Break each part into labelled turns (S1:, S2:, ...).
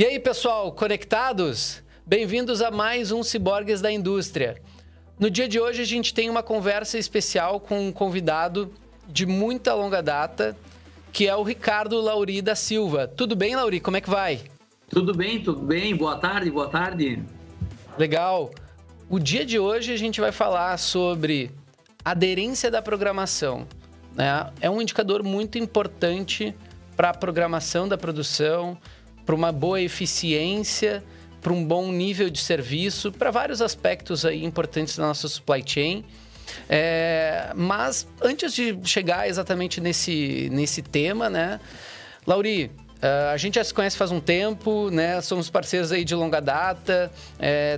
S1: E aí, pessoal, conectados? Bem-vindos a mais um Ciborgues da Indústria. No dia de hoje, a gente tem uma conversa especial com um convidado de muita longa data, que é o Ricardo Lauri da Silva. Tudo bem, Lauri? Como é que vai?
S2: Tudo bem, tudo bem. Boa tarde, boa tarde.
S1: Legal. O dia de hoje, a gente vai falar sobre aderência da programação, né? É um indicador muito importante para a programação da produção, para uma boa eficiência, para um bom nível de serviço, para vários aspectos aí importantes da nossa supply chain. Mas antes de chegar exatamente nesse tema, né, Lauri, a gente já se conhece faz um tempo, né? Somos parceiros aí de longa data,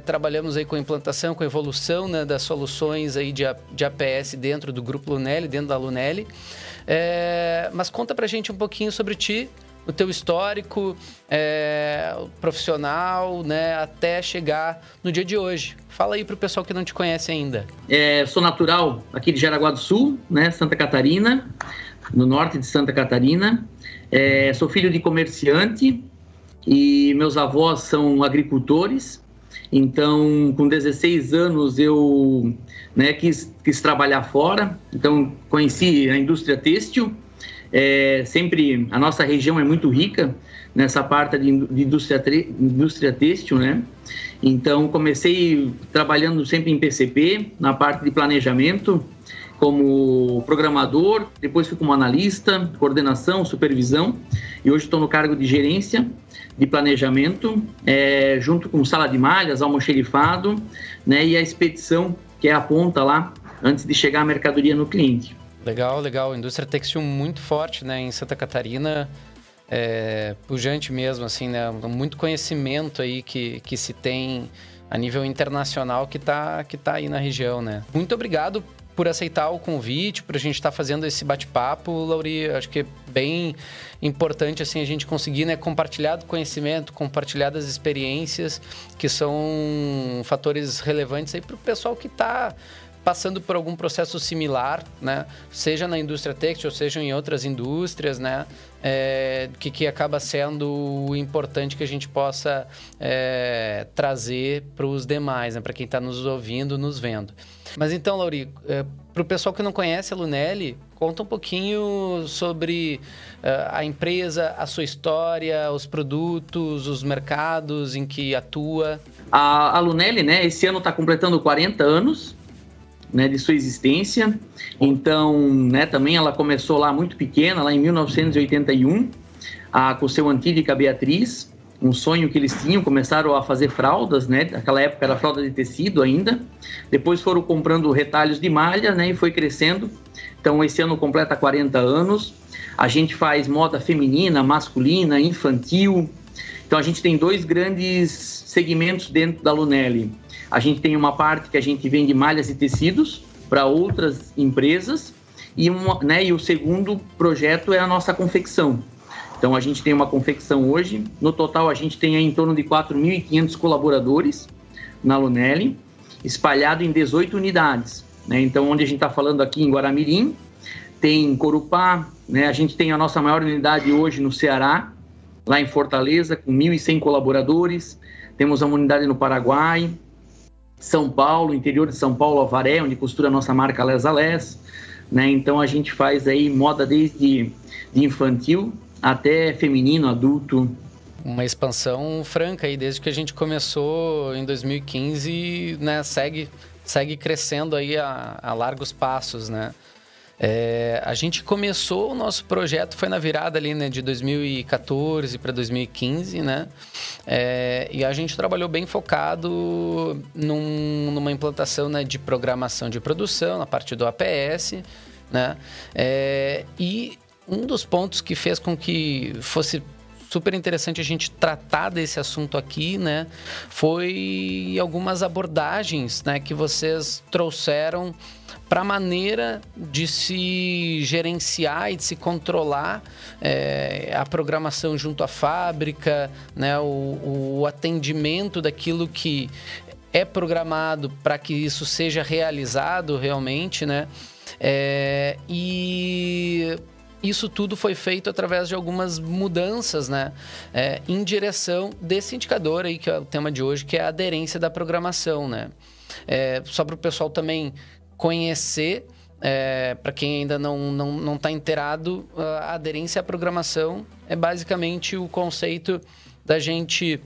S1: trabalhamos aí com a implantação, com a evolução, né, das soluções aí de APS dentro do Grupo Lunelli, dentro da Lunelli. Mas conta pra gente um pouquinho sobre ti, o teu histórico profissional, né, até chegar no dia de hoje. Fala aí pro pessoal que não te conhece ainda.
S2: Sou natural aqui de Jaraguá do Sul, né, Santa Catarina, no norte de Santa Catarina. Sou filho de comerciante e meus avós são agricultores. Então, com 16 anos, eu quis trabalhar fora. Então, conheci a indústria têxtil. Sempre a nossa região é muito rica nessa parte de indústria têxtil, né? Então, comecei trabalhando sempre em PCP, na parte de planejamento, como programador, depois fui como analista, coordenação, supervisão, e hoje estou no cargo de gerência de planejamento, junto com sala de malhas, almoxerifado, né, e a expedição, que é a ponta lá, antes de chegar a mercadoria no cliente.
S1: Legal, legal. Indústria têxtil muito forte, né, em Santa Catarina, pujante mesmo, assim, né, muito conhecimento aí que se tem a nível internacional que tá aí na região, né. Muito obrigado por aceitar o convite, por a gente estar fazendo esse bate-papo, Lauri. Acho que é bem importante assim, a gente conseguir, né, compartilhar do conhecimento, compartilhar das experiências, que são fatores relevantes para o pessoal que está passando por algum processo similar, né? Seja na indústria têxtil, seja em outras indústrias, né? Que acaba sendo importante que a gente possa trazer para os demais, né? Para quem está nos ouvindo, nos vendo. Mas então, Lauri, para o pessoal que não conhece a Lunelli, conta um pouquinho sobre a empresa, a sua história, os produtos, os mercados em que atua.
S2: A Lunelli, né, esse ano está completando 40 anos, né, de sua existência. Então, né, também ela começou lá muito pequena, lá em 1981, com seu Antílica Beatriz. Um sonho que eles tinham, começaram a fazer fraldas, né? Naquela época era fralda de tecido ainda. Depois foram comprando retalhos de malha, né? E foi crescendo. Então, esse ano completa 40 anos. A gente faz moda feminina, masculina, infantil. Então, a gente tem dois grandes segmentos dentro da Lunelli. A gente tem uma parte que a gente vende malhas e tecidos para outras empresas. E o segundo projeto é a nossa confecção. Então, a gente tem uma confecção hoje. No total, a gente tem aí em torno de 4.500 colaboradores na Lunelli, espalhado em 18 unidades, né? Então, onde a gente está falando aqui em Guaramirim, tem Corupá, né? A gente tem a nossa maior unidade hoje no Ceará, lá em Fortaleza, com 1.100 colaboradores. Temos uma unidade no Paraguai, São Paulo, interior de São Paulo, Avaré, onde costura a nossa marca Les a Les, né? Então, a gente faz aí moda desde de infantil até feminino, adulto.
S1: Uma expansão franca aí, desde que a gente começou em 2015, né, segue crescendo aí a largos passos, né? A gente começou o nosso projeto, foi na virada ali, né, de 2014 para 2015, né? E a gente trabalhou bem focado numa implantação, né, de programação de produção, na parte do APS, né? E um dos pontos que fez com que fosse super interessante a gente tratar desse assunto aqui, né, foi algumas abordagens, né, que vocês trouxeram para a maneira de se gerenciar e de se controlar a programação junto à fábrica, né, o atendimento daquilo que é programado para que isso seja realizado realmente, né? E isso tudo foi feito através de algumas mudanças, né? Em direção desse indicador aí, que é o tema de hoje, que é a aderência da programação, né? Só para o pessoal também conhecer, para quem ainda não está inteirado, a aderência à programação é basicamente o conceito da gente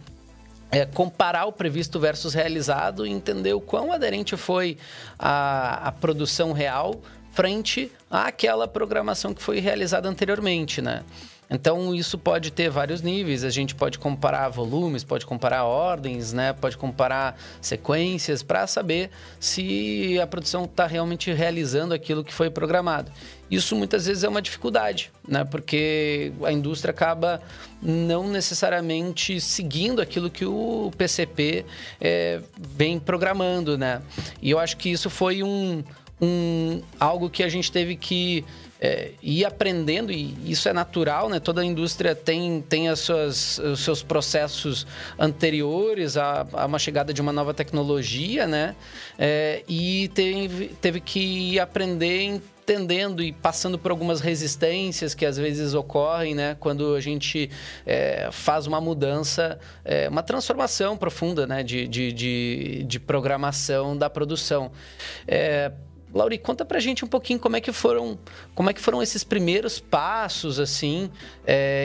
S1: comparar o previsto versus realizado e entender o quão aderente foi a produção real frente àquela programação que foi realizada anteriormente, né? Então, isso pode ter vários níveis. A gente pode comparar volumes, pode comparar ordens, né? Pode comparar sequências para saber se a produção está realmente realizando aquilo que foi programado. Isso muitas vezes é uma dificuldade, né? Porque a indústria acaba não necessariamente seguindo aquilo que o PCP vem programando, né? E eu acho que isso foi algo que a gente teve que ir aprendendo, e isso é natural, né? Toda a indústria tem os seus processos anteriores a uma chegada de uma nova tecnologia, né? E teve que ir aprender, entendendo e passando por algumas resistências que às vezes ocorrem, né? Quando a gente faz uma mudança, uma transformação profunda, né? de programação da produção. Lauri, conta pra gente um pouquinho como é que foram esses primeiros passos, assim,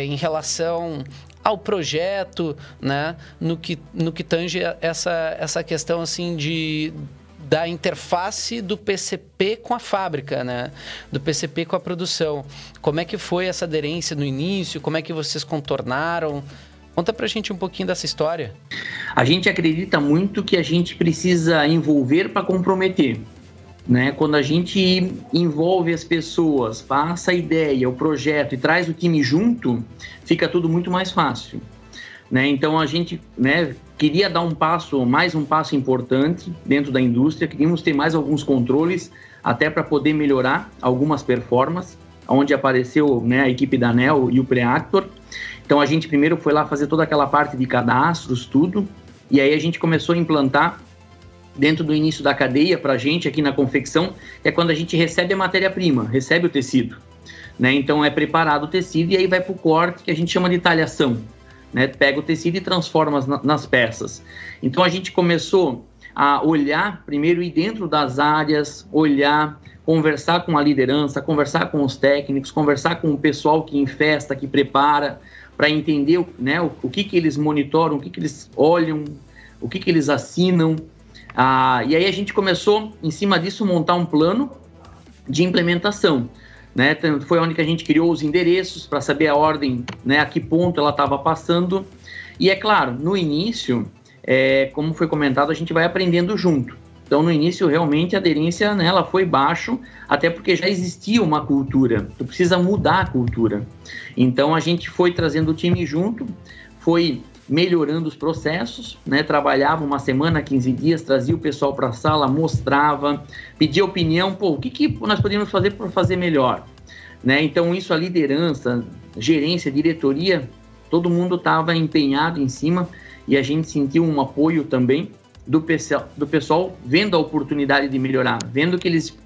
S1: em relação ao projeto, né? No que tange essa questão, assim, da interface do PCP com a fábrica, né? Do PCP com a produção. Como é que foi essa aderência no início? Como é que vocês contornaram? Conta pra gente um pouquinho dessa história.
S2: A gente acredita muito que a gente precisa envolver para comprometer. Né? Quando a gente envolve as pessoas, passa a ideia, o projeto e traz o time junto, fica tudo muito mais fácil. Né? Então a gente, né, queria dar mais um passo importante dentro da indústria, queríamos ter mais alguns controles, até para poder melhorar algumas performances, onde apareceu, né, a equipe da ANEEL e o Preactor. Então a gente primeiro foi lá fazer toda aquela parte de cadastros, tudo, e aí a gente começou a implantar dentro do início da cadeia, para a gente aqui na confecção, é quando a gente recebe a matéria-prima, recebe o tecido, né? Então é preparado o tecido e aí vai para o corte, que a gente chama de talhação, né? Pega o tecido e transforma nas peças. Então a gente começou a olhar, primeiro ir dentro das áreas, olhar, conversar com a liderança, conversar com os técnicos, conversar com o pessoal que infesta, que prepara, para entender, né, o que eles monitoram, o que eles olham, o que eles assinam. E aí a gente começou, em cima disso, montar um plano de implementação, né? Foi onde que a gente criou os endereços para saber a ordem, né, a que ponto ela estava passando. E é claro, no início, como foi comentado, a gente vai aprendendo junto. Então, no início, realmente, a aderência, né, ela foi baixo, até porque já existia uma cultura. Tu precisa mudar a cultura. Então, a gente foi trazendo o time junto, foi melhorando os processos, né? Trabalhava uma semana, 15 dias, trazia o pessoal para a sala, mostrava, pedia opinião, o que nós podíamos fazer para fazer melhor, né? Então isso, a liderança, gerência, diretoria, todo mundo estava empenhado em cima, e a gente sentiu um apoio também do pessoal vendo a oportunidade de melhorar, vendo que eles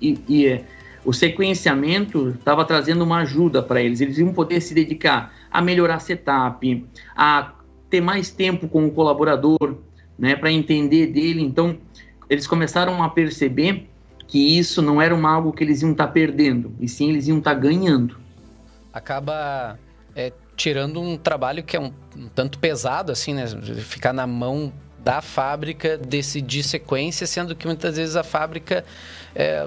S2: o sequenciamento estava trazendo uma ajuda para eles iam poder se dedicar a melhorar setup, a ter mais tempo com o colaborador, né, para entender dele. Então, eles começaram a perceber que isso não era algo que eles iam estar perdendo, e sim eles iam estar ganhando.
S1: Acaba tirando um trabalho que é um tanto pesado, assim, né, ficar na mão da fábrica, decidir sequência, sendo que muitas vezes a fábrica,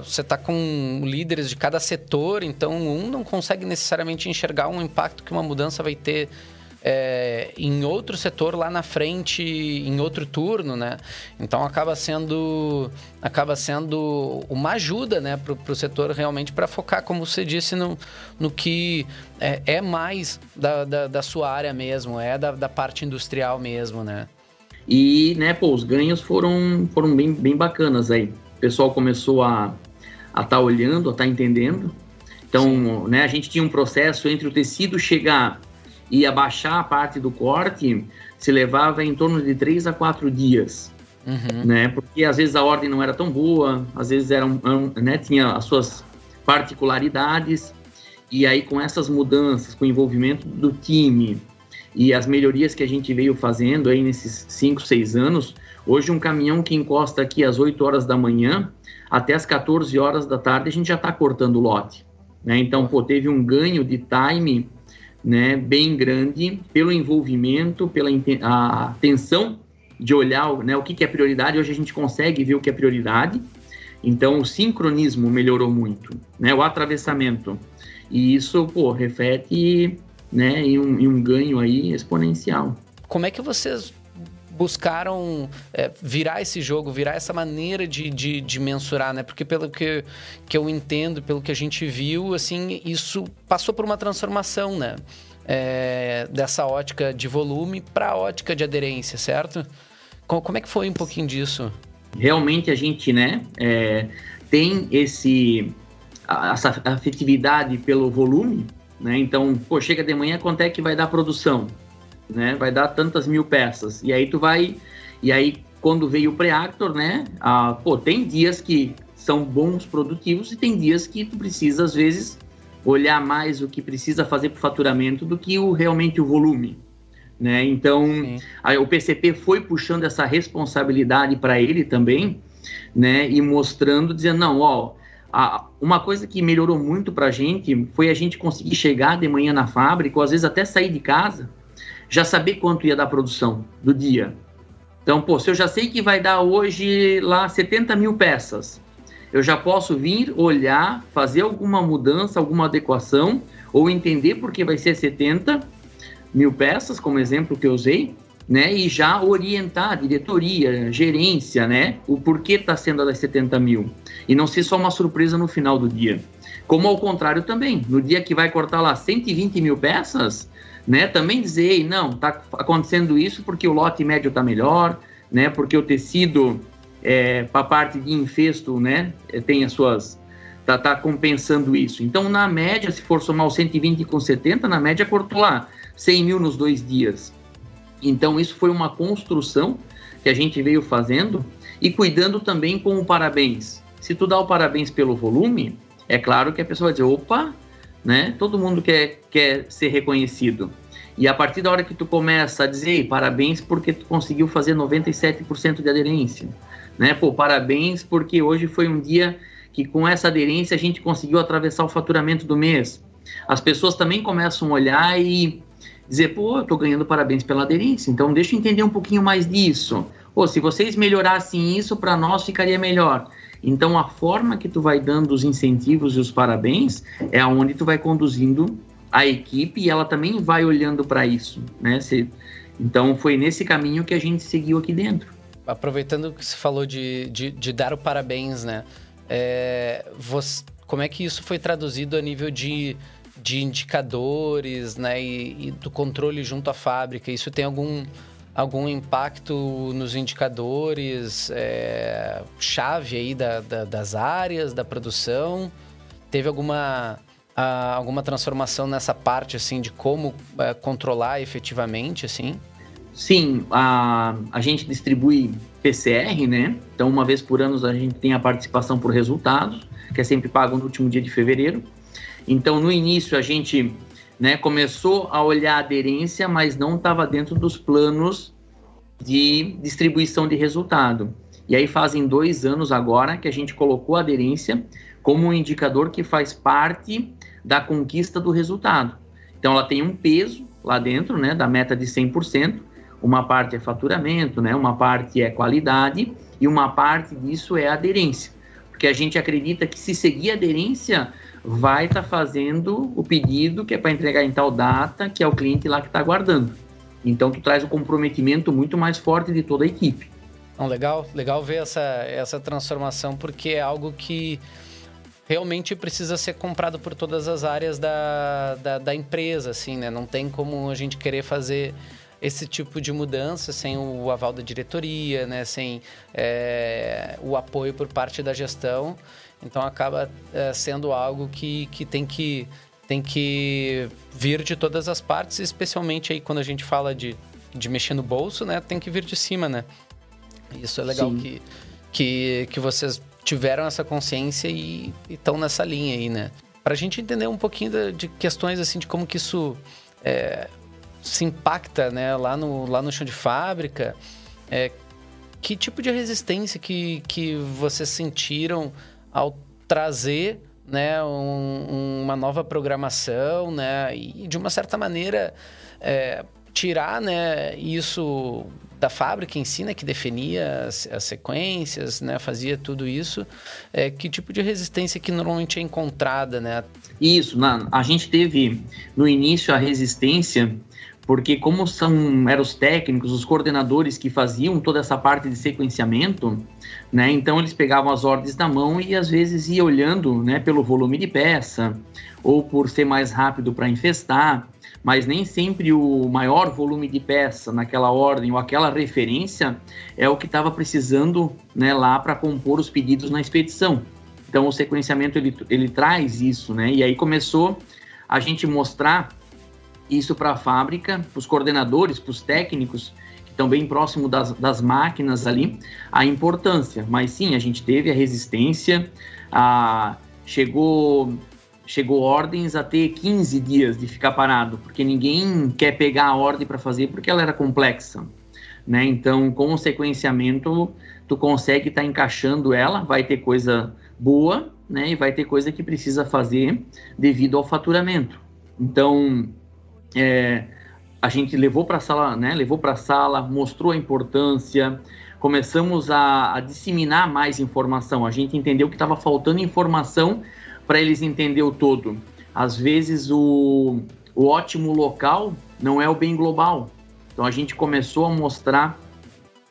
S1: você está com líderes de cada setor, então um não consegue necessariamente enxergar um impacto que uma mudança vai ter em outro setor lá na frente, em outro turno, né? Então acaba sendo uma ajuda, né, para o setor realmente, para focar, como você disse, no que é mais da sua área mesmo, da parte industrial mesmo, né?
S2: E, né, os ganhos foram bem bacanas aí. O pessoal começou a estar olhando, a estar entendendo. Então, né, a gente tinha um processo entre o tecido chegar e abaixar a parte do corte, se levava em torno de 3 a 4 dias. Uhum. Né? Porque às vezes a ordem não era tão boa, às vezes né, tinha as suas particularidades. E aí, com essas mudanças, com o envolvimento do time e as melhorias que a gente veio fazendo aí nesses 5, 6 anos, hoje um caminhão que encosta aqui às 8 horas da manhã, até às 14 horas da tarde, a gente já está cortando o lote, né? Então, teve um ganho de time, né, bem grande pelo envolvimento, pela atenção de olhar, né, o que é prioridade. Hoje a gente consegue ver o que é prioridade. Então, o sincronismo melhorou muito, né, o atravessamento. E isso, reflete, né, em um ganho aí exponencial.
S1: Como é que vocês buscaram virar esse jogo, virar essa maneira de mensurar, né? Porque pelo que eu entendo, pelo que a gente viu, assim, isso passou por uma transformação, né? Dessa ótica de volume para a ótica de aderência, certo? Como é que foi um pouquinho disso?
S2: Realmente a gente, né, tem essa afetividade pelo volume, né? Então, chega de manhã, quanto é que vai dar produção? Né? Vai dar tantas mil peças. E aí quando veio o Preactor, né? Tem dias que são bons produtivos e tem dias que tu precisa, às vezes, olhar mais o que precisa fazer para o faturamento do que realmente o volume, né? Então, aí o PCP foi puxando essa responsabilidade para ele também, né? E mostrando, dizendo, não, uma coisa que melhorou muito para a gente foi a gente conseguir chegar de manhã na fábrica, ou às vezes até sair de casa, já saber quanto ia dar a produção do dia. Então, se eu já sei que vai dar hoje lá 70 mil peças, eu já posso vir, olhar, fazer alguma mudança, alguma adequação, ou entender porque vai ser 70 mil peças, como exemplo que eu usei, né? E já orientar a diretoria, gerência, né? O porquê está sendo das 70 mil. E não ser só uma surpresa no final do dia. Como ao contrário também, no dia que vai cortar lá 120 mil peças, né, também dizer, não, está acontecendo isso porque o lote médio está melhor, né, porque o tecido, para a parte de infesto, né, tem as suas, tá compensando isso. Então, na média, se for somar os 120 com 70, na média cortou lá 100 mil nos 2 dias. Então, isso foi uma construção que a gente veio fazendo e cuidando também com o parabéns. Se tu dá o parabéns pelo volume, é claro que a pessoa vai dizer, opa, né? Todo mundo quer ser reconhecido. E a partir da hora que tu começa a dizer, parabéns porque tu conseguiu fazer 97% de aderência, né? Parabéns porque hoje foi um dia que com essa aderência a gente conseguiu atravessar o faturamento do mês. As pessoas também começam a olhar e dizer, eu tô ganhando parabéns pela aderência, então deixa eu entender um pouquinho mais disso. Se vocês melhorassem isso, para nós ficaria melhor. Então, a forma que tu vai dando os incentivos e os parabéns é aonde tu vai conduzindo a equipe e ela também vai olhando para isso, né? Então, foi nesse caminho que a gente seguiu aqui dentro.
S1: Aproveitando que você falou de dar o parabéns, né? Como é que isso foi traduzido a nível de indicadores, né? E do controle junto à fábrica? Isso tem algum impacto nos indicadores chave aí das áreas, da produção? Teve alguma transformação nessa parte, assim, de como controlar efetivamente, assim?
S2: Sim, a gente distribui PCR, né? Então, uma vez por ano a gente tem a participação por resultados, que é sempre pago no último dia de fevereiro. Então, no início, a gente, né, começou a olhar a aderência, mas não estava dentro dos planos de distribuição de resultado. E aí fazem 2 anos agora que a gente colocou a aderência como um indicador que faz parte da conquista do resultado. Então, ela tem um peso lá dentro, né, da meta de 100%. Uma parte é faturamento, né, uma parte é qualidade e uma parte disso é aderência. Porque a gente acredita que se seguir a aderência, vai estar fazendo o pedido que é para entregar em tal data, que é o cliente lá que está aguardando. Então, tu traz um comprometimento muito mais forte de toda a equipe.
S1: Legal ver essa transformação, porque é algo que realmente precisa ser comprado por todas as áreas da empresa, assim, né? Não tem como a gente querer fazer esse tipo de mudança sem o aval da diretoria, né? Sem o apoio por parte da gestão. Então, acaba sendo algo que tem que vir de todas as partes, especialmente aí quando a gente fala de mexer no bolso, né? Tem que vir de cima, né? Isso é legal que vocês tiveram essa consciência e estão nessa linha aí, né? para a gente entender um pouquinho de questões assim de como que isso se impacta, né, lá no chão de fábrica. Que tipo de resistência que vocês sentiram ao trazer, né, uma nova programação, né, e de uma certa maneira tirar, né, isso da fábrica em si, né, que definia as sequências, né, fazia tudo isso. Que tipo de resistência que normalmente é encontrada, né?
S2: Isso, a gente teve no início a resistência, porque como eram os técnicos, os coordenadores que faziam toda essa parte de sequenciamento, né, então eles pegavam as ordens na mão e às vezes ia olhando, né, pelo volume de peça, ou por ser mais rápido para infestar, mas nem sempre o maior volume de peça naquela ordem ou aquela referência é o que estava precisando, né, lá para compor os pedidos na expedição. Então o sequenciamento ele traz isso, né, e aí começou a gente mostrar isso para a fábrica, para os coordenadores, para os técnicos, que estão bem próximos das máquinas ali, a importância. Mas sim, a gente teve a resistência, chegou ordens a ter 15 dias de ficar parado, porque ninguém quer pegar a ordem para fazer porque ela era complexa, né? Então, com o sequenciamento, tu consegue estar encaixando ela, vai ter coisa boa, né? E vai ter coisa que precisa fazer devido ao faturamento. Então, a gente levou para a sala, né? Mostrou a importância, começamos a disseminar mais informação. A gente entendeu que estava faltando informação para eles entenderem o todo. Às vezes o ótimo local não é o bem global. Então a gente começou a mostrar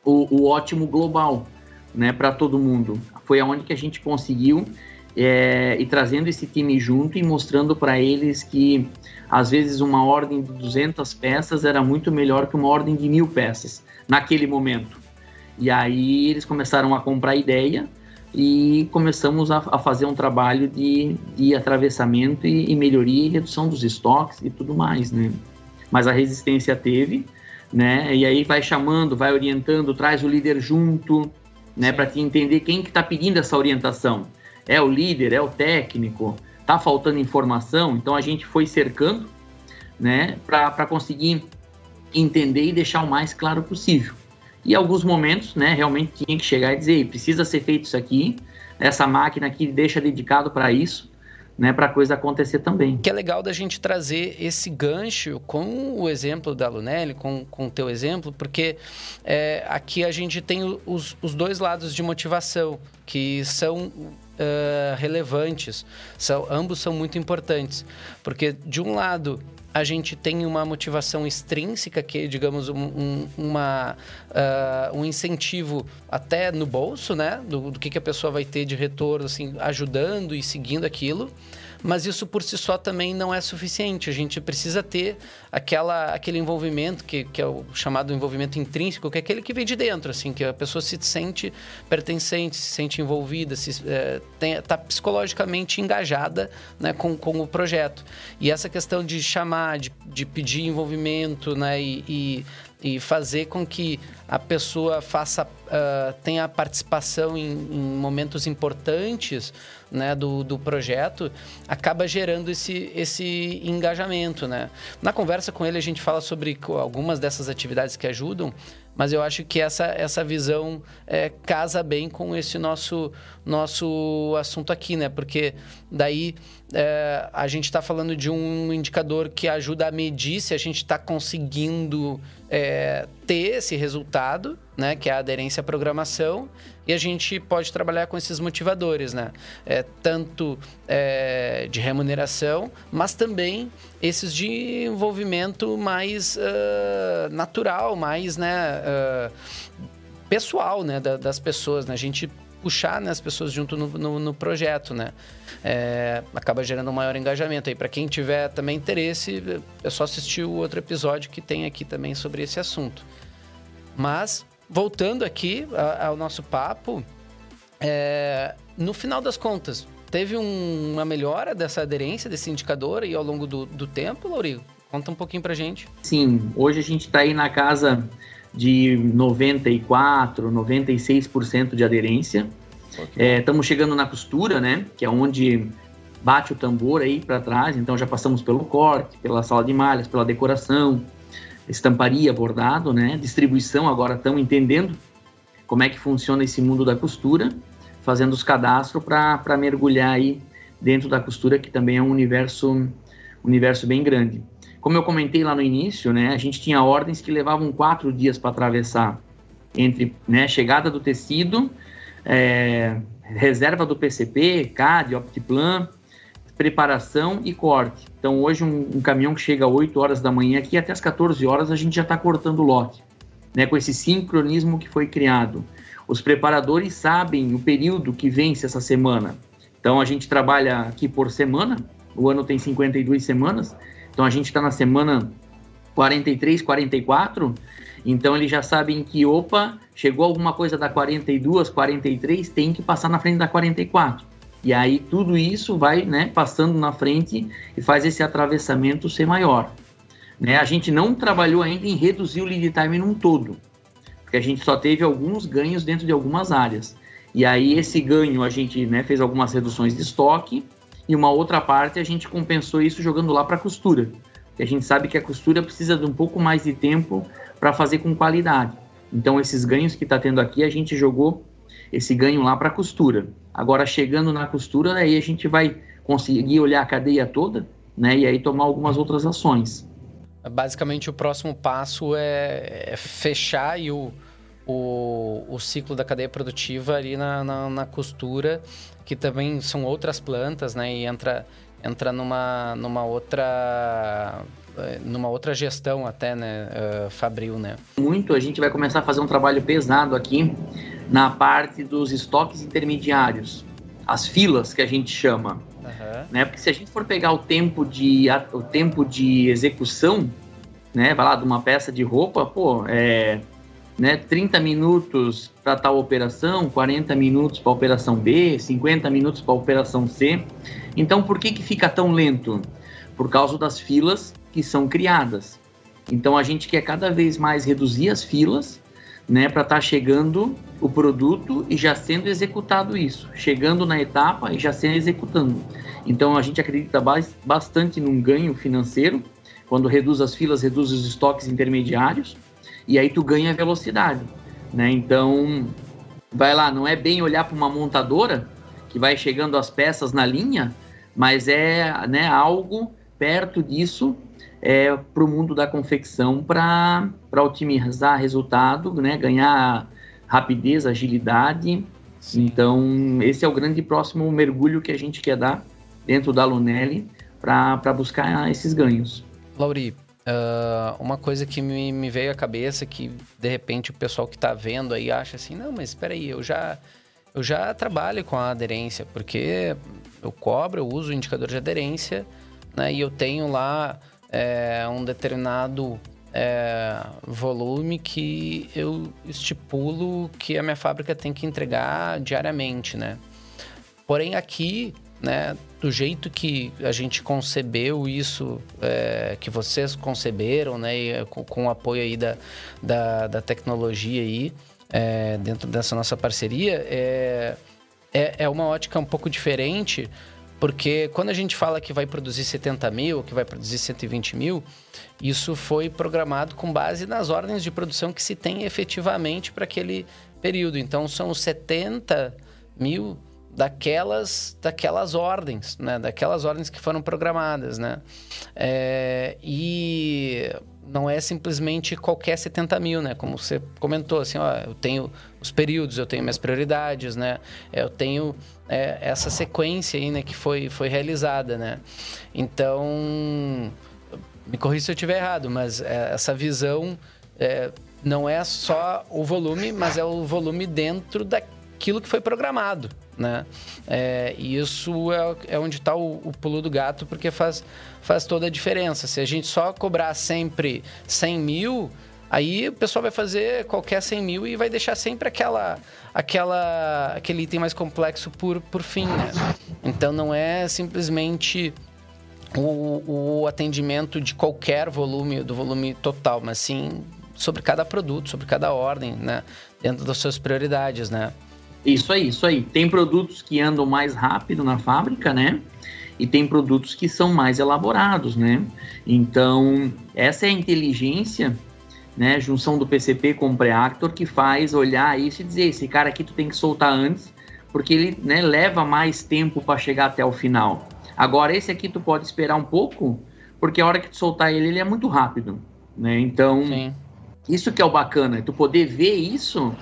S2: o ótimo global, né, para todo mundo. Foi aonde que a gente conseguiu ir trazendo esse time junto e mostrando para eles que às vezes uma ordem de 200 peças era muito melhor que uma ordem de 1000 peças naquele momento. E aí eles começaram a comprar ideia e começamos a fazer um trabalho de atravessamento e melhoria e redução dos estoques e tudo mais, né? Mas a resistência teve, né? E aí vai chamando, vai orientando, traz o líder junto, né? Para te entender quem que está pedindo essa orientação. É o líder, é o técnico, tá faltando informação? Então a gente foi cercando, né? Para conseguir entender e deixar o mais claro possível. E em alguns momentos, né, realmente tinha que chegar e dizer, precisa ser feito isso aqui, essa máquina aqui deixa dedicado para isso, né, para a coisa acontecer também.
S1: Que é legal da gente trazer esse gancho com o exemplo da Lunelli, com o teu exemplo, porque aqui a gente tem os dois lados de motivação, que são relevantes, ambos são muito importantes, porque de um lado a gente tem uma motivação extrínseca, que é, digamos, um incentivo até no bolso, né? Do que a pessoa vai ter de retorno, assim, ajudando e seguindo aquilo. Mas isso por si só também não é suficiente. A gente precisa ter aquele envolvimento, que é o chamado envolvimento intrínseco, que é aquele que vem de dentro, assim, que a pessoa se sente pertencente, se sente envolvida, está psicologicamente engajada, né, com o projeto. E essa questão de chamar, de pedir envolvimento, né, e fazer com que a pessoa tenha participação em momentos importantes, né, do projeto, acaba gerando esse engajamento, né? Na conversa com ele a gente fala sobre algumas dessas atividades que ajudam, mas eu acho que essa visão casa bem com esse nosso assunto aqui, né? Porque daí a gente está falando de um indicador que ajuda a medir se a gente está conseguindo ter esse resultado, né? Que é a aderência à programação, e a gente pode trabalhar com esses motivadores, né? Tanto de remuneração, mas também esses de envolvimento mais natural, mais, né, pessoal, né, das pessoas, né? A gente puxar, né, as pessoas junto no projeto, né? Acaba gerando um maior engajamento. Aí, para quem tiver também interesse, é só assistir o outro episódio que tem aqui também sobre esse assunto. Mas, voltando aqui ao nosso papo, no final das contas, teve uma melhora dessa aderência, desse indicador aí ao longo do tempo, Laurigo? Conta um pouquinho pra gente.
S2: Sim, hoje a gente está aí na casa de 94%, 96% de aderência. Estamos chegando na costura, né? Que é onde bate o tambor aí para trás, então já passamos pelo corte, pela sala de malhas, pela decoração, estamparia, bordado, né? Distribuição, agora estão entendendo como é que funciona esse mundo da costura, fazendo os cadastros para mergulhar aí dentro da costura, que também é um universo bem grande. Como eu comentei lá no início, né, a gente tinha ordens que levavam 4 dias para atravessar entre, né, chegada do tecido, reserva do PCP, CAD, Optiplan, preparação e corte. Então, hoje, um caminhão que chega às 8 horas da manhã aqui, até às 14 horas, a gente já está cortando o lote, né, com esse sincronismo que foi criado. Os preparadores sabem o período que vence essa semana. Então, a gente trabalha aqui por semana, o ano tem 52 semanas, então a gente está na semana 43, 44, então eles já sabem que, opa, chegou alguma coisa da 42, 43, tem que passar na frente da 44. E aí tudo isso vai, né, passando na frente e faz esse atravessamento ser maior. Né? A gente não trabalhou ainda em reduzir o lead time num todo, porque a gente só teve alguns ganhos dentro de algumas áreas. E aí esse ganho a gente, né, fez algumas reduções de estoque, e uma outra parte a gente compensou isso jogando lá para a costura. Porque a gente sabe que a costura precisa de um pouco mais de tempo para fazer com qualidade. Então esses ganhos que está tendo aqui, a gente jogou esse ganho lá para a costura. Agora, chegando na costura, aí a gente vai conseguir olhar a cadeia toda, né, e aí tomar algumas outras ações.
S1: Basicamente, o próximo passo é fechar aí o ciclo da cadeia produtiva ali na costura, que também são outras plantas, né? E entra numa outra gestão até, né, fabril, né?
S2: A gente vai começar a fazer um trabalho pesado aqui na parte dos estoques intermediários, as filas que a gente chama. Né? Porque se a gente for pegar o tempo de execução, né, vai lá, de uma peça de roupa, né, 30 minutos para tal operação, 40 minutos para a operação B, 50 minutos para a operação C. Então, por que fica tão lento? Por causa das filas que são criadas. Então, a gente quer cada vez mais reduzir as filas, né, para estar chegando o produto e já sendo executado isso, chegando na etapa e já sendo executando. Então, a gente acredita bastante num ganho financeiro, quando reduz as filas, reduz os estoques intermediários, e aí tu ganha velocidade, né? Então, vai lá, não é bem olhar para uma montadora, que vai chegando as peças na linha, mas é, né, algo perto disso, para o mundo da confecção, para otimizar resultado, né, ganhar rapidez, agilidade. Sim. Então, esse é o grande próximo mergulho que a gente quer dar dentro da Lunelli para buscar esses ganhos.
S1: Lauri, uma coisa que me veio à cabeça, que de repente o pessoal que está vendo aí acha assim, não, mas espera aí, eu já trabalho com a aderência, porque eu uso o indicador de aderência, né, e eu tenho lá um determinado volume que eu estipulo que a minha fábrica tem que entregar diariamente, né? Porém, aqui, né, do jeito que a gente concebeu isso, que vocês conceberam, né, e com o apoio aí da tecnologia aí, dentro dessa nossa parceria, é uma ótica um pouco diferente, porque quando a gente fala que vai produzir 70 mil, que vai produzir 120 mil, isso foi programado com base nas ordens de produção que se tem efetivamente para aquele período. Então, são 70 mil daquelas ordens, né? Daquelas ordens que foram programadas, né? E não é simplesmente qualquer 70 mil, né? Como você comentou, assim, ó, eu tenho os períodos, eu tenho minhas prioridades, né? Eu tenho essa sequência aí, né, que foi realizada, né? Então, me corrija se eu estiver errado, mas essa visão não é só o volume, mas é o volume dentro daquilo que foi programado, né? E isso é onde está o pulo do gato, porque faz toda a diferença. Se a gente só cobrar sempre 100 mil, aí o pessoal vai fazer qualquer 100 mil e vai deixar sempre aquele item mais complexo por fim, né? Então, não é simplesmente o atendimento de qualquer volume, do volume total, mas sim sobre cada produto, sobre cada ordem, né? Dentro das suas prioridades, né?
S2: Isso aí, isso aí. Tem produtos que andam mais rápido na fábrica, né? E tem produtos que são mais elaborados, né? Então, essa é a inteligência, né? Junção do PCP com o Preactor que faz olhar isso e dizer, esse cara aqui tu tem que soltar antes, porque ele, né, leva mais tempo para chegar até o final. Agora, esse aqui tu pode esperar um pouco, porque a hora que tu soltar ele, ele é muito rápido, né? Então, sim, isso que é o bacana, tu poder ver isso,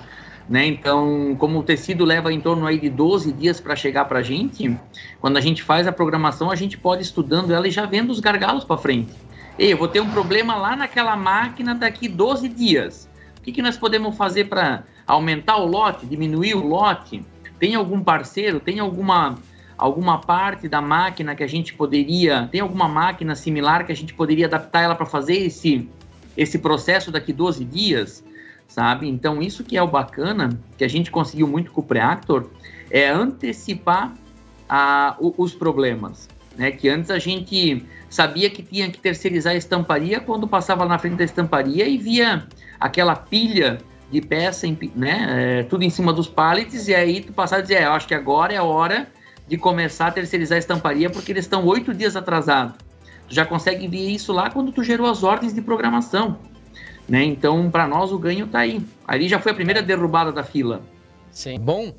S2: né? Então, como o tecido leva em torno aí de 12 dias para chegar para a gente, quando a gente faz a programação, a gente pode ir estudando ela e já vendo os gargalos para frente. Ei, eu vou ter um problema lá naquela máquina daqui 12 dias. O que nós podemos fazer para aumentar o lote, diminuir o lote? Tem algum parceiro, tem alguma parte da máquina que a gente poderia, tem alguma máquina similar que a gente poderia adaptar ela para fazer esse processo daqui 12 dias, sabe? Então, isso que é o bacana, que a gente conseguiu muito com o Preactor, é antecipar os problemas, né? Que antes a gente sabia que tinha que terceirizar a estamparia quando passava na frente da estamparia e via aquela pilha de peça, né? Tudo em cima dos pallets, e aí tu passava e dizia, eu acho que agora é a hora de começar a terceirizar a estamparia, porque eles estão 8 dias atrasados. Tu já consegue ver isso lá quando tu gerou as ordens de programação, né? Então, para nós, o ganho tá aí. Ali já foi a primeira derrubada da fila.
S1: Sim. Bom,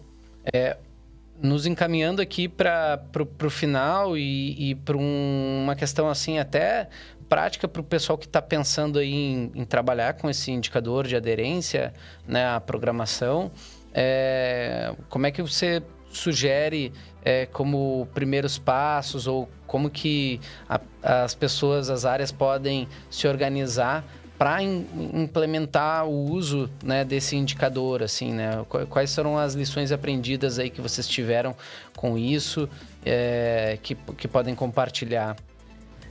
S1: nos encaminhando aqui para o final e para uma questão assim até prática para o pessoal que está pensando aí em trabalhar com esse indicador de aderência, né, à programação, como é que você sugere como primeiros passos ou como que as pessoas, as áreas podem se organizar para implementar o uso, né, desse indicador, assim, né? Quais foram as lições aprendidas aí que vocês tiveram com isso, que podem compartilhar?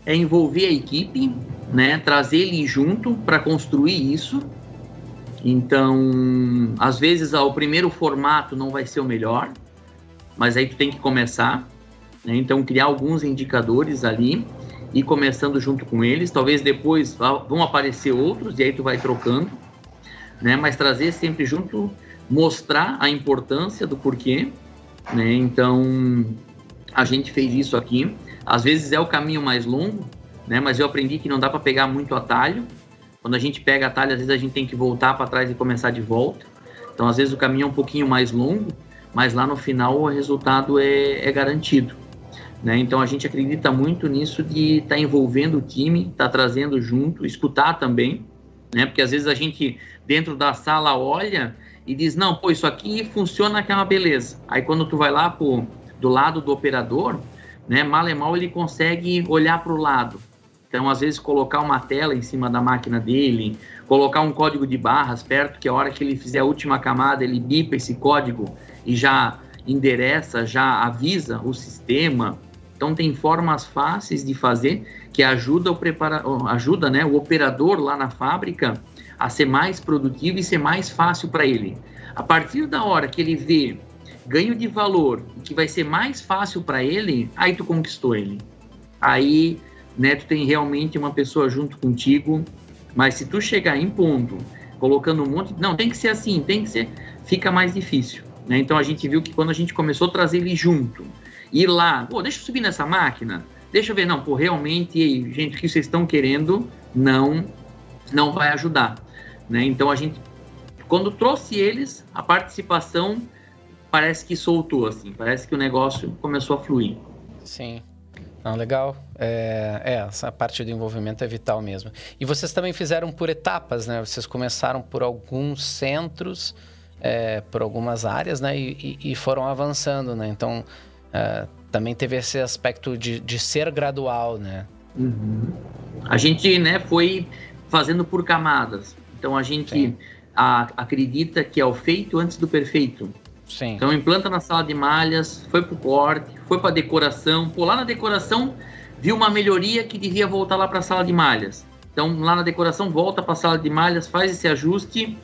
S2: É envolver a equipe, né? Trazer ele junto para construir isso. Então, às vezes, o primeiro formato não vai ser o melhor, mas aí tu tem que começar, né? Então, criar alguns indicadores ali e começando junto com eles. Talvez depois vão aparecer outros e aí tu vai trocando, né? Mas trazer sempre junto, mostrar a importância do porquê, né? Então, a gente fez isso aqui. Às vezes é o caminho mais longo, né? Mas eu aprendi que não dá para pegar muito atalho. Quando a gente pega atalho, às vezes a gente tem que voltar para trás e começar de volta. Então, às vezes o caminho é um pouquinho mais longo, mas lá no final o resultado é garantido, né? Então a gente acredita muito nisso de estar envolvendo o time, estar trazendo junto, escutar também, né? Porque às vezes a gente dentro da sala olha e diz, não, pô, isso aqui funciona, que é uma beleza. Aí quando tu vai lá do lado do operador, né, mal e mal ele consegue olhar para o lado. Então às vezes colocar uma tela em cima da máquina dele, colocar um código de barras perto, que a hora que ele fizer a última camada, ele bipa esse código e já endereça, já avisa o sistema. Então tem formas fáceis de fazer que ajuda né, o operador lá na fábrica a ser mais produtivo e ser mais fácil para ele. A partir da hora que ele vê ganho de valor, que vai ser mais fácil para ele, aí tu conquistou ele. Aí, né, tu tem realmente uma pessoa junto contigo, mas se tu chegar em ponto, colocando um monte... Não, tem que ser assim, tem que ser... Fica mais difícil, né? Então a gente viu que quando a gente começou a trazer ele junto, ir lá, pô, deixa eu subir nessa máquina, deixa eu ver, não, pô, realmente, gente, o que vocês estão querendo não vai ajudar, né? Então a gente, quando trouxe eles, a participação parece que soltou, assim, parece que o negócio começou a fluir.
S1: Sim. Não, legal. Essa parte do envolvimento é vital mesmo. E vocês também fizeram por etapas, né? Vocês começaram por alguns centros, por algumas áreas, né? E foram avançando, né? Então, também teve esse aspecto de ser gradual, né?
S2: Uhum. A gente, né, foi fazendo por camadas. Então, a gente acredita que é o feito antes do perfeito.
S1: Sim.
S2: Então, implanta na sala de malhas, foi pro corte, foi para decoração. Pô, lá na decoração, viu uma melhoria que devia voltar lá para a sala de malhas. Então, lá na decoração, volta para a sala de malhas, faz esse ajuste,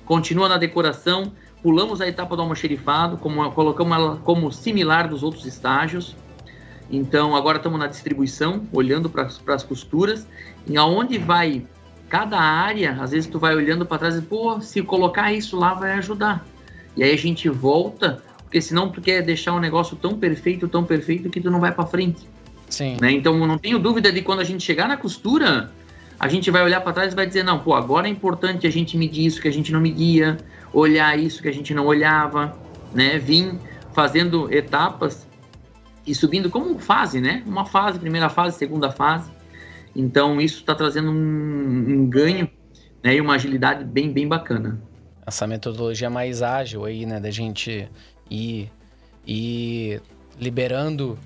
S2: continua na decoração, pulamos a etapa do almoxerifado, colocamos ela como similar dos outros estágios. Então, agora estamos na distribuição, olhando para as costuras, e aonde vai cada área, às vezes tu vai olhando para trás e, pô, se colocar isso lá vai ajudar. e aí a gente volta, porque senão tu quer deixar um negócio tão perfeito que tu não vai para frente.
S1: Sim.
S2: Né? Então, eu não tenho dúvida de quando a gente chegar na costura, a gente vai olhar para trás e vai dizer, não, pô, agora é importante a gente medir isso que a gente não media, olhar isso que a gente não olhava, né? Vim fazendo etapas e subindo como fase, né? Uma fase, primeira fase, segunda fase. Então, isso está trazendo um ganho, né? E uma agilidade bem bacana.
S1: Essa metodologia mais ágil aí, né? Da gente ir liberando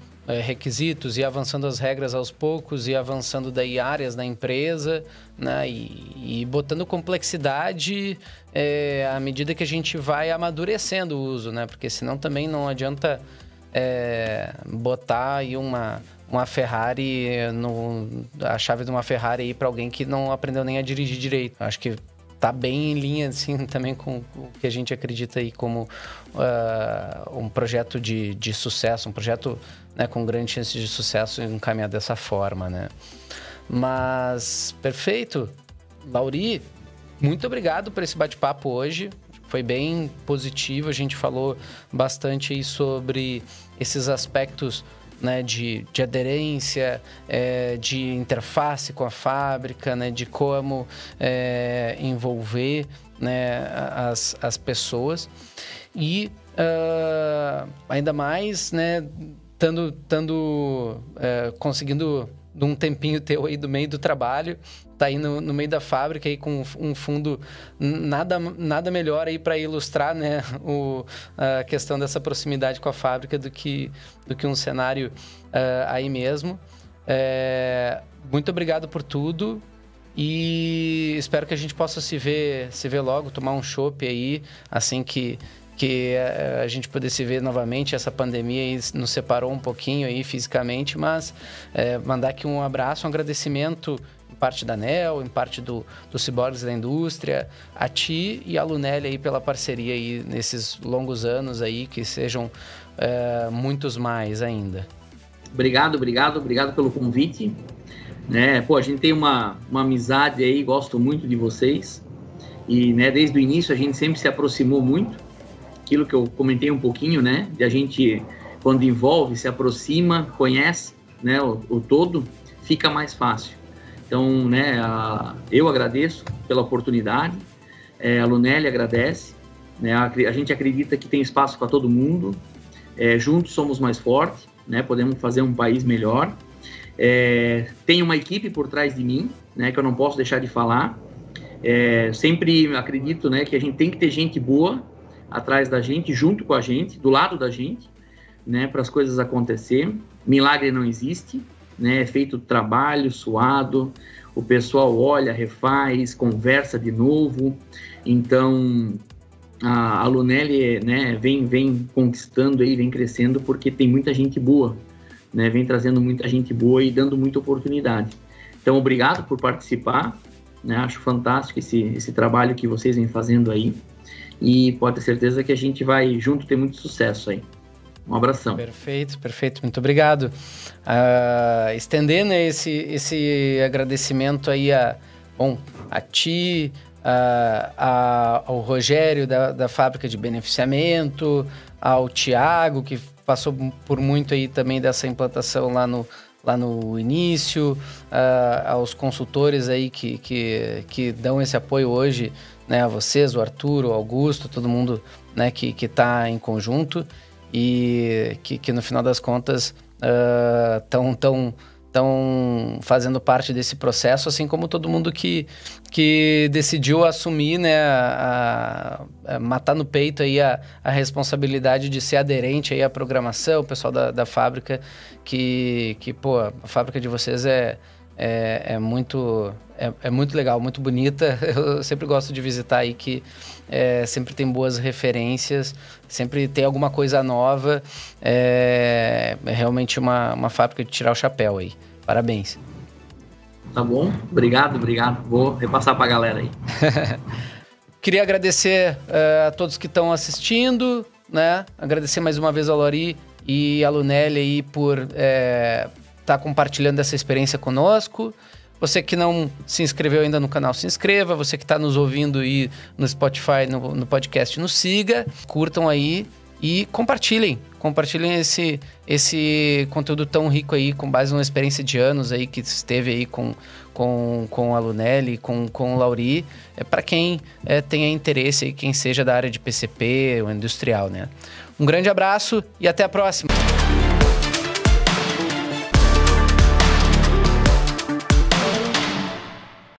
S1: requisitos e avançando as regras aos poucos e avançando daí áreas da empresa, né? E botando complexidade à medida que a gente vai amadurecendo o uso, né? Porque senão também não adianta botar aí uma Ferrari, a chave de uma Ferrari aí para alguém que não aprendeu nem a dirigir direito. Acho que tá bem em linha, assim, também com o que a gente acredita aí como um projeto de sucesso, um projeto, né, com grandes chances de sucesso encaminhado dessa forma, né? Mas, perfeito. Lauri, muito obrigado por esse bate-papo hoje. Foi bem positivo, a gente falou bastante aí sobre esses aspectos, né, de aderência, de interface com a fábrica, né, de como envolver, né, as pessoas. E ainda mais, né, conseguindo um tempinho teu aí do meio do trabalho, tá aí no meio da fábrica aí com um fundo nada melhor aí para ilustrar, né, a questão dessa proximidade com a fábrica do que um cenário aí mesmo. Muito obrigado por tudo e espero que a gente possa se ver logo, tomar um chopp aí assim que a gente poder se ver novamente. Essa pandemia aí nos separou um pouquinho aí fisicamente, mas mandar aqui um abraço, um agradecimento em parte da ANEEL, em parte do Ciborgues da Indústria, a ti e a Lunelli aí pela parceria aí nesses longos anos aí, que sejam muitos mais ainda. Obrigado
S2: pelo convite. Né? Pô, a gente tem uma amizade aí, gosto muito de vocês e, né, desde o início a gente sempre se aproximou muito. Aquilo que eu comentei um pouquinho, né? De a gente, quando envolve, se aproxima, conhece, né, o todo, fica mais fácil. Então, né, eu agradeço pela oportunidade, a Lunelli agradece, né, a gente acredita que tem espaço para todo mundo, juntos somos mais fortes, né, podemos fazer um país melhor. Tem uma equipe por trás de mim, né, que eu não posso deixar de falar. Sempre acredito, né, que a gente tem que ter gente boa atrás da gente, junto com a gente, do lado da gente, né, para as coisas acontecer. Milagre não existe, né, é feito trabalho suado, o pessoal olha, refaz, conversa de novo. Então, a Lunelli, né, vem conquistando aí, vem crescendo, porque tem muita gente boa, né, vem trazendo muita gente boa e dando muita oportunidade. Então, obrigado por participar, né, acho fantástico esse trabalho que vocês vêm fazendo aí. E pode ter certeza que a gente vai junto ter muito sucesso aí. Um abração.
S1: Perfeito. Muito obrigado. Estendendo esse agradecimento aí a ti, ao Rogério da fábrica de beneficiamento, ao Thiago, que passou por muito aí também dessa implantação lá no início, aos consultores aí que dão esse apoio hoje, né, a vocês, o Arthur, o Augusto, todo mundo, né, que está em conjunto e que no final das contas estão fazendo parte desse processo, assim como todo mundo que decidiu assumir, né, matar no peito aí a responsabilidade de ser aderente aí à programação, o pessoal da fábrica, pô, a fábrica de vocês é muito legal, muito bonita. Eu sempre gosto de visitar aí, que sempre tem boas referências, sempre tem alguma coisa nova. É realmente uma fábrica de tirar o chapéu aí. Parabéns.
S2: Tá bom? Obrigado. Vou repassar pra galera aí.
S1: Queria agradecer a todos que estão assistindo, né? Agradecer mais uma vez ao Lauri e a Lunelli aí por estar compartilhando essa experiência conosco. Você que não se inscreveu ainda no canal, se inscreva. Você que está nos ouvindo aí no Spotify, no podcast, nos siga. Curtam aí e compartilhem. Compartilhem esse conteúdo tão rico aí, com base numa experiência de anos aí que esteve aí com a Lunelli, com o Lauri. Para quem tenha interesse aí, quem seja da área de PCP ou industrial, né? Um grande abraço e até a próxima!